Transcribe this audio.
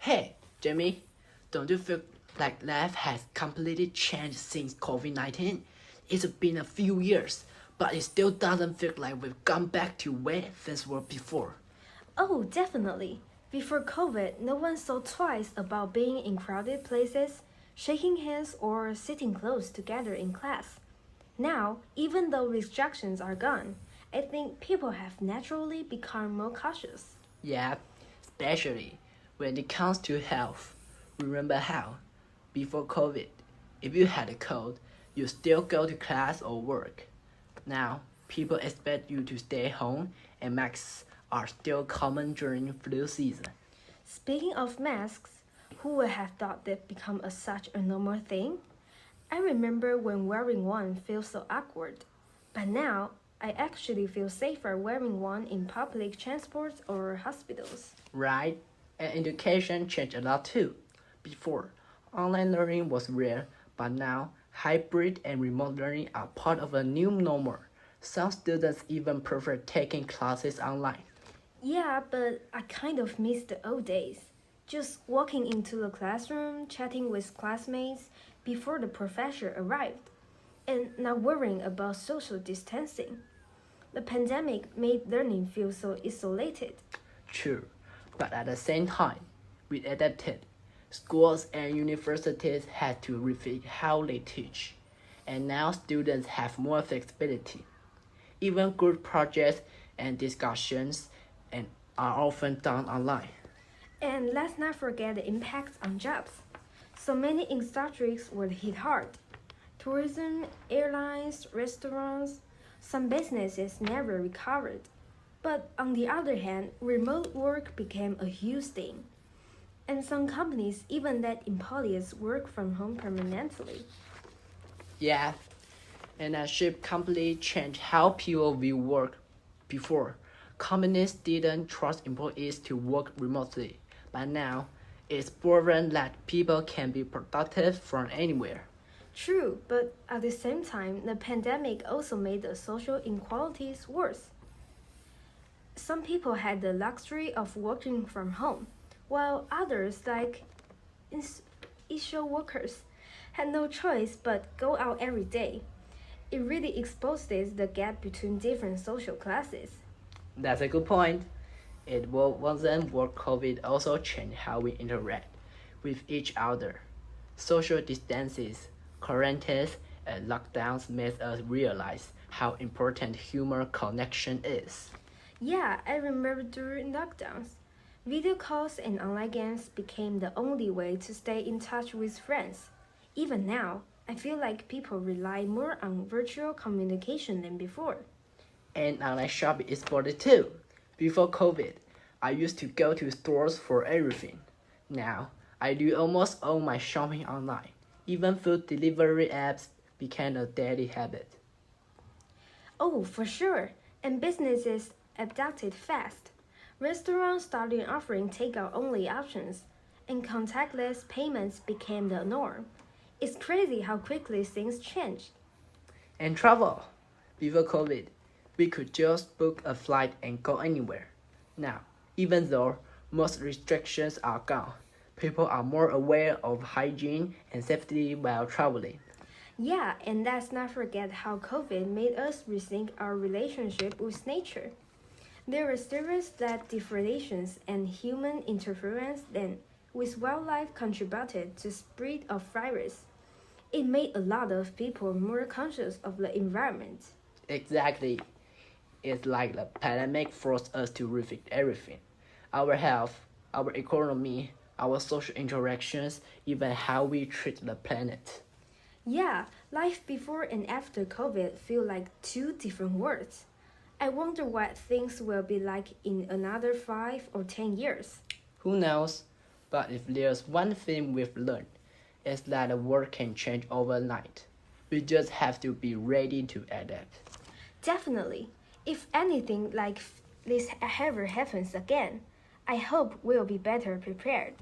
Hey, Jimmy, don't you feel like life has completely changed since COVID-19? It's been a few years, but it still doesn't feel like we've gone back to where things were before. Oh, definitely. Before COVID, no one thought twice about being in crowded places, shaking hands, or sitting close together in class. Now, even though restrictions are gone, I think people have naturally become more cautious. Yeah, especially when it comes to health. Remember how, before COVID, if you had a cold, you still go to class or work. Now, people expect you to stay home, and masks are still common during flu season. Speaking of masks, who would have thought they'd become such a normal thing? I remember when wearing one feels so awkward, but now I actually feel safer wearing one in public transport or hospitals. Right? And education changed a lot too. Before, online learning was rare, but now hybrid and remote learning are part of a new normal. Some students even prefer taking classes online. Yeah, but I kind of miss the old days. Just walking into the classroom, chatting with classmates before the professor arrived, and not worrying about social distancing. The pandemic made learning feel so isolated. True, but at the same time, we adapted. Schools and universities had to rethink how they teach, and now students have more flexibility. Even group projects and discussions and are often done online. And let's not forget the impacts on jobs. So many industries were hit hard. Tourism, airlines, restaurants, some businesses never recovered. But on the other hand, remote work became a huge thing. And some companies even let employees work from home permanently. Yeah, and that shift completely changed how people view work. Before, companies didn't trust employees to work remotely, but now it's proven that people can be productive from anywhere. True, but at the same time, the pandemic also made the social inequalities worse. Some people had the luxury of working from home, while others, like essential workers, had no choice but go out every day. It really exposes the gap between different social classes. That's a good point. Wasn't work COVID also changed how we interact with each other. Social distances, quarantines, and lockdowns made us realize how important human connection is. Yeah, I remember during lockdowns. Video calls and online games became the only way to stay in touch with friends. Even now, I feel like people rely more on virtual communication than before. And online shopping is for it too. Before COVID, I used to go to stores for everything. Now, I do almost all my shopping online. Even food delivery apps became a daily habit. Oh, for sure. And businesses adapted fast. Restaurants started offering takeout only options, and contactless payments became the norm. It's crazy how quickly things changed. And travel. Before COVID, we could just book a flight and go anywhere. Now, even though most restrictions are gone, people are more aware of hygiene and safety while traveling. Yeah, and let's not forget how COVID made us rethink our relationship with nature. There were serious that deforestation and human interference then with wildlife contributed to spread of virus. It made a lot of people more conscious of the environment. Exactly. It's like the pandemic forced us to rethink everything. Our health, our economy, our social interactions, even how we treat the planet. Yeah, life before and after COVID feel like two different worlds. I wonder what things will be like in another 5 or 10 years. Who knows? But if there's one thing we've learned, it's that the world can change overnight. We just have to be ready to adapt. Definitely. If anything like this ever happens again, I hope we'll be better prepared.